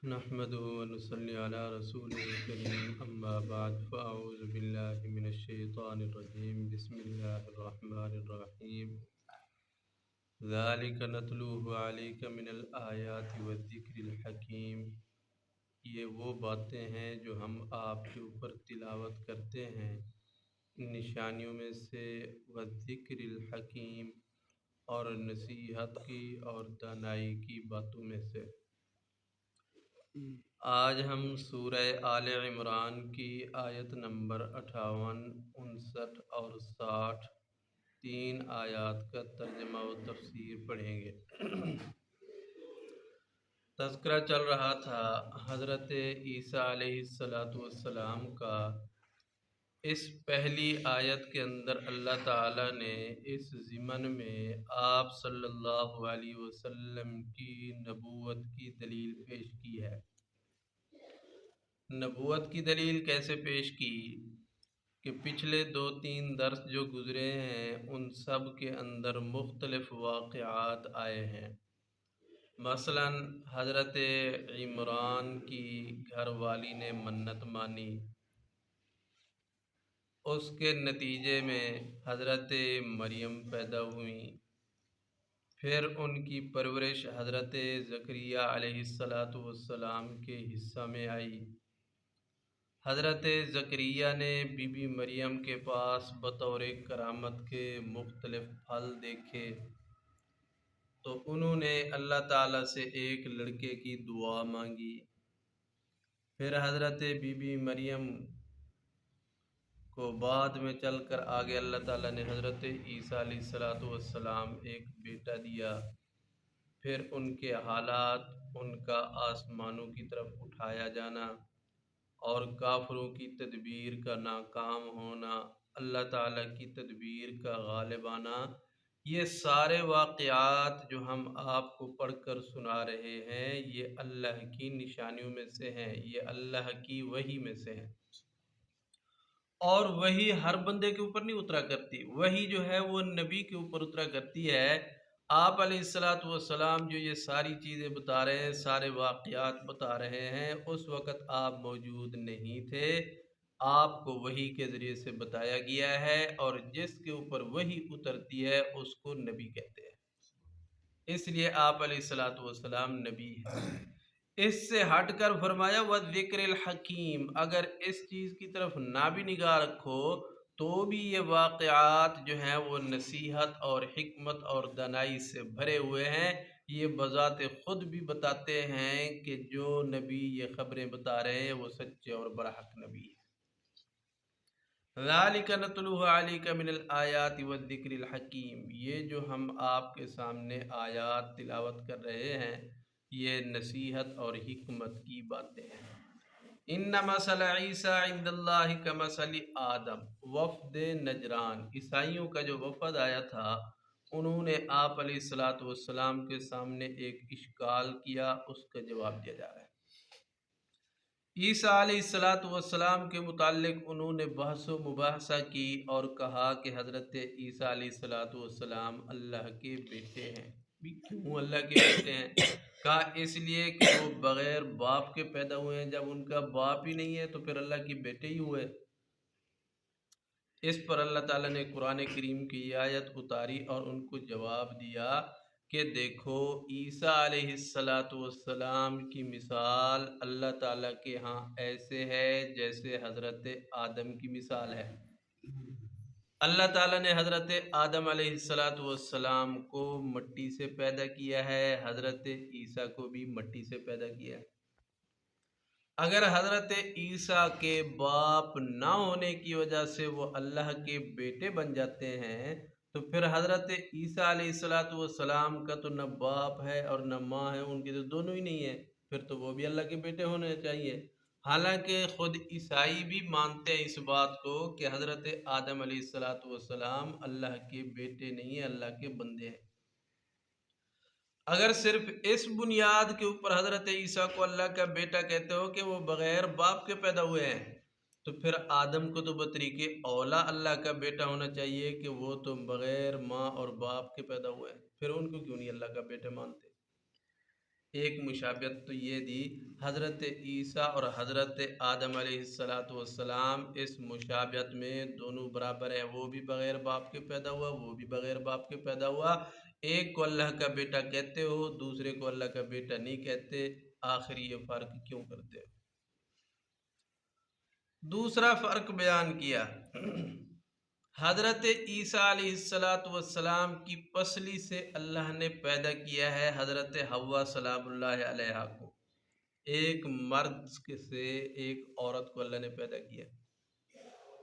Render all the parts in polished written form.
نحمده ونصلي على رسوله الكريم أما بعد فأعوذ بالله من الشيطان الرجيم بسم الله الرحمن الرحيم ذلك نتلوه عليك من الآيات والذكر الحكيم۔ یہ وہ باتیں ہیں جو ہم آپ کے اوپر تلاوت کرتے ہیں نشانیوں میں سے، والذکر الحکیم اور نصیحت کی اور دانائی کی باتوں میں سے۔ آج ہم سورہ آل عمران کی آیت نمبر 58، 59 اور 60 تین آیات کا ترجمہ و تفسیر پڑھیں گے۔ تذکرہ چل رہا تھا حضرت عیسیٰ علیہ السلام کا۔ اس پہلی آیت کے اندر اللہ تعالیٰ نے اس ضمن میں آپ صلی اللہ علیہ وسلم کی نبوت کی دلیل پیش کی ہے۔ نبوت کی دلیل کیسے پیش کی کہ پچھلے 2-3 درس جو گزرے ہیں ان سب کے اندر مختلف واقعات آئے ہیں۔ مثلا حضرت عمران کی گھر والی نے منت مانی، اس کے نتیجے میں حضرت مریم پیدا ہوئیں، پھر ان کی پرورش حضرت زکریا علیہ السلام کے حصہ میں آئی۔ حضرت زکریا نے بی بی مریم کے پاس بطور کرامت کے مختلف پھل دیکھے تو انہوں نے اللہ تعالیٰ سے ایک لڑکے کی دعا مانگی۔ پھر حضرت بی بی مریم کو بعد میں چل کر آگے اللہ تعالیٰ نے حضرت عیسیٰ علیہ السلام ایک بیٹا دیا۔ پھر ان کے حالات، ان کا آسمانوں کی طرف اٹھایا جانا اور کافروں کی تدبیر کا ناکام ہونا، اللہ تعالیٰ کی تدبیر کا غالب آنا، یہ سارے واقعات جو ہم آپ کو پڑھ کر سنا رہے ہیں یہ اللہ کی نشانیوں میں سے ہیں، یہ اللہ کی وحی میں سے ہیں۔ اور وحی ہر بندے کے اوپر نہیں اترا کرتی، وحی جو ہے وہ نبی کے اوپر اترا کرتی ہے۔ آپ علیہ السلام جو یہ ساری چیزیں بتا رہے ہیں، سارے واقعات بتا رہے ہیں، اس وقت آپ موجود نہیں تھے، آپ کو وحی کے ذریعے سے بتایا گیا ہے، اور جس کے اوپر وحی اترتی ہے اس کو نبی کہتے ہیں، اس لیے آپ علیہ السلام نبی ہیں۔ اس سے ہٹ کر فرمایا وَالذِّكْرِ الْحَكِيمِ، اگر اس چیز کی طرف نہ بھی نگاہ رکھو تو بھی یہ واقعات جو ہیں وہ نصیحت اور حکمت اور دانائی سے بھرے ہوئے ہیں۔ یہ بذات خود بھی بتاتے ہیں کہ جو نبی یہ خبریں بتا رہے ہیں وہ سچے اور برحق نبی ہیں۔ ذَلِكَ نَتْلُوهُ عَلَيْكَ مِنَ الْآيَاتِ وَالذِّكْرِ الْحَكِيمِ، یہ جو ہم آپ کے سامنے آیات تلاوت کر رہے ہیں یہ نصیحت اور حکمت کی باتیں ہیں۔ ان مثل عیسیٰ عند اللہ کمثل آدم، وفد نجران، عیسائیوں کا جو وفد آیا تھا انہوں نے آپ علیہ السلام کے سامنے ایک اشکال کیا، اس کا جواب دیا جا رہا ہے۔ عیسیٰ علیہ السلام کے متعلق انہوں نے بحث و مباحثہ کی اور کہا کہ حضرت عیسیٰ علیہ السلام اللہ کے بیٹے ہیں۔ بھی کیوں اللہ کے بیٹے ہیں؟ کہا اس لیے کہ وہ بغیر باپ کے پیدا ہوئے ہیں، جب ان کا باپ ہی نہیں ہے تو پھر اللہ کے بیٹے ہی ہوئے۔ اس پر اللہ تعالیٰ نے قرآن کریم کی آیت اتاری اور ان کو جواب دیا کہ دیکھو عیسیٰ علیہ السلام کی مثال اللہ تعالیٰ کے ہاں ایسے ہے جیسے حضرت آدم کی مثال ہے۔ اللہ تعالیٰ نے حضرت آدم علیہ السلام کو مٹی سے پیدا کیا ہے، حضرت عیسیٰ کو بھی مٹی سے پیدا کیا ہے۔ اگر حضرت عیسیٰ کے باپ نہ ہونے کی وجہ سے وہ اللہ کے بیٹے بن جاتے ہیں تو پھر حضرت عیسیٰ علیہ السلام کا تو نہ باپ ہے اور نہ ماں ہے، ان کے تو دونوں ہی نہیں ہیں، پھر تو وہ بھی اللہ کے بیٹے ہونے چاہیے۔ حالانکہ خود عیسائی بھی مانتے ہیں اس بات کو کہ حضرت آدم علیہ السلام اللہ کے بیٹے نہیں ہیں، اللہ کے بندے ہیں۔ اگر صرف اس بنیاد کے اوپر حضرت عیسیٰ کو اللہ کا بیٹا کہتے ہو کہ وہ بغیر باپ کے پیدا ہوئے ہیں تو پھر آدم کو تو بطریق اولا اللہ کا بیٹا ہونا چاہیے کہ وہ تو بغیر ماں اور باپ کے پیدا ہوئے ہیں، پھر ان کو کیوں نہیں اللہ کا بیٹا مانتے؟ ایک مشابہت تو یہ دی، حضرت عیسیٰ اور حضرت آدم علیہ السلام اس مشابہت میں دونوں برابر ہیں، وہ بھی بغیر باپ کے پیدا ہوا، وہ بھی بغیر باپ کے پیدا ہوا، ایک کو اللہ کا بیٹا کہتے ہو، دوسرے کو اللہ کا بیٹا نہیں کہتے، آخر یہ فرق کیوں کرتے ہو؟ دوسرا فرق بیان کیا، حضرت عیسیٰ علیہ السلام کی پسلی سے اللہ نے پیدا کیا ہے حضرت حوا سلام اللہ علیہا کو، ایک مرد سے ایک عورت کو اللہ نے پیدا کیا،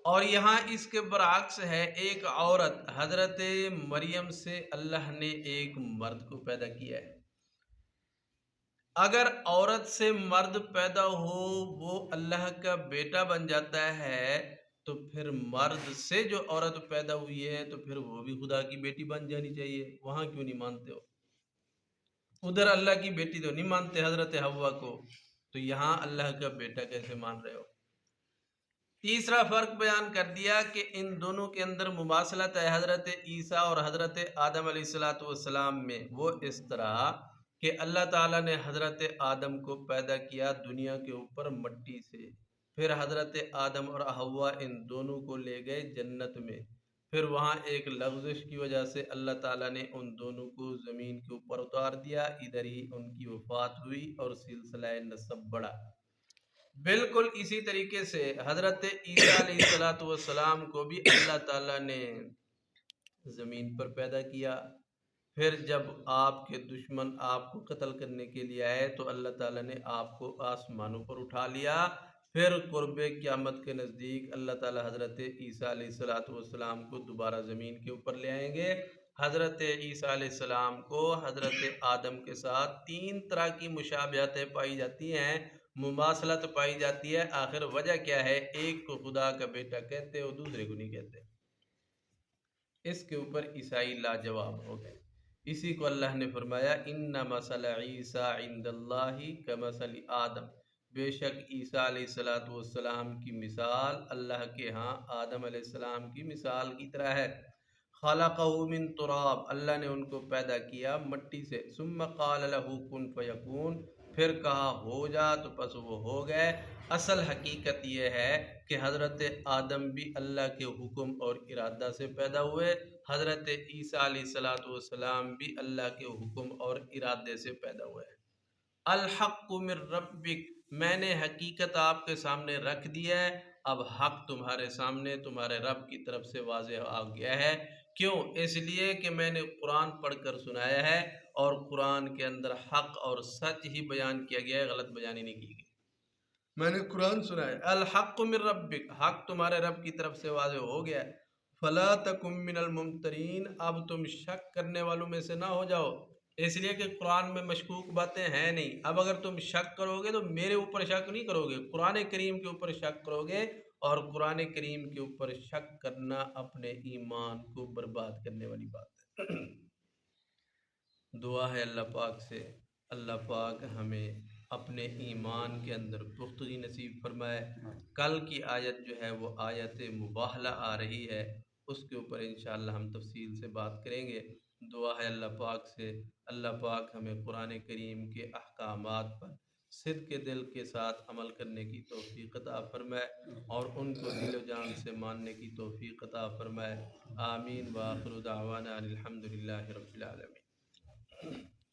اور یہاں اس کے برعکس ہے، ایک عورت حضرت مریم سے اللہ نے ایک مرد کو پیدا کیا ہے۔ اگر عورت سے مرد پیدا ہو وہ اللہ کا بیٹا بن جاتا ہے، تو پھر مرد سے جو عورت پیدا ہوئی ہے تو پھر وہ بھی خدا کی بیٹی بن جانی چاہیے، وہاں کیوں نہیں مانتے ہو؟ ادھر اللہ کی بیٹی تو نہیں مانتے حضرت حوا کو، تو یہاں اللہ کا بیٹا کیسے مان رہے ہو؟ تیسرا فرق بیان کر دیا کہ ان دونوں کے اندر مماثلت ہے حضرت عیسیٰ اور حضرت آدم علیہ السلام میں، وہ اس طرح کہ اللہ تعالیٰ نے حضرت آدم کو پیدا کیا دنیا کے اوپر مٹی سے، پھر حضرت آدم اور حوا ان دونوں کو لے گئے جنت میں، پھر وہاں ایک لغزش کی وجہ سے اللہ تعالیٰ نے ان دونوں کو زمین کے اوپر اتار دیا، ادھر ہی ان کی وفات ہوئی اور سلسلہ نسب بڑھا۔ بالکل اسی طریقے سے حضرت عیسیٰ علیہ السلام کو بھی اللہ تعالیٰ نے زمین پر پیدا کیا، پھر جب آپ کے دشمن آپ کو قتل کرنے کے لیے آئے تو اللہ تعالیٰ نے آپ کو آسمانوں پر اٹھا لیا، پھر قرب قیامت کے نزدیک اللہ تعالیٰ حضرت عیسیٰ علیہ السلام کو دوبارہ زمین کے اوپر لے آئیں گے۔ حضرت عیسیٰ علیہ السلام کو حضرت آدم کے ساتھ تین طرح کی مشابہتیں پائی جاتی ہیں، مماثلت پائی جاتی ہے، آخر وجہ کیا ہے؟ ایک کو خدا کا بیٹا کہتے ہو، دوسرے کو نہیں کہتے۔ اس کے اوپر عیسائی لاجواب ہو گئے، اسی کو اللہ نے فرمایا ان مثل عیسیٰ عند اللہ کمثل آدم، بے شک عیسیٰ علیہ السلام کی مثال اللہ کے ہاں آدم علیہ السلام کی مثال کی طرح ہے، خلقہ من تراب، اللہ نے ان کو پیدا کیا مٹی سے، ثم قال له کن فیکون، پھر کہا ہو جا تو پس وہ ہو گئے۔ اصل حقیقت یہ ہے کہ حضرت آدم بھی اللہ کے حکم اور ارادہ سے پیدا ہوئے، حضرت عیسیٰ علیہ السلام بھی اللہ کے حکم اور ارادے سے پیدا ہوئے۔ الحق من ربک، میں نے حقیقت آپ کے سامنے رکھ دی ہے، اب حق تمہارے سامنے تمہارے رب کی طرف سے واضح آ گیا ہے، کیوں؟ اس لیے کہ میں نے قرآن پڑھ کر سنایا ہے، اور قرآن کے اندر حق اور سچ ہی بیان کیا گیا ہے، غلط بیانی نہیں کی گئی۔ میں نے قرآن سنایا، الحق من ربک، حق تمہارے رب کی طرف سے واضح ہو گیا ہے، فلا تکن من الممترین، اب تم شک کرنے والوں میں سے نہ ہو جاؤ، اس لیے کہ قرآن میں مشکوک باتیں ہیں نہیں، اب اگر تم شک کرو گے تو میرے اوپر شک نہیں کرو گے، قرآن کریم کے اوپر شک کرو گے، اور قرآن کریم کے اوپر شک کرنا اپنے ایمان کو برباد کرنے والی بات ہے۔ دعا ہے اللہ پاک سے، اللہ پاک ہمیں اپنے ایمان کے اندر پختگی نصیب فرمائے۔ کل کی آیت جو ہے وہ آیت مباہلہ آ رہی ہے، اس کے اوپر انشاءاللہ ہم تفصیل سے بات کریں گے۔ دعا ہے اللہ پاک سے، اللہ پاک ہمیں قرآن کریم کے احکامات پر صدق دل کے ساتھ عمل کرنے کی توفیق عطا فرمائے، اور ان کو دل و جان سے ماننے کی توفیق عطا فرمائے۔ آمین، وآخر دعوانا الحمدللہ رب العالمین۔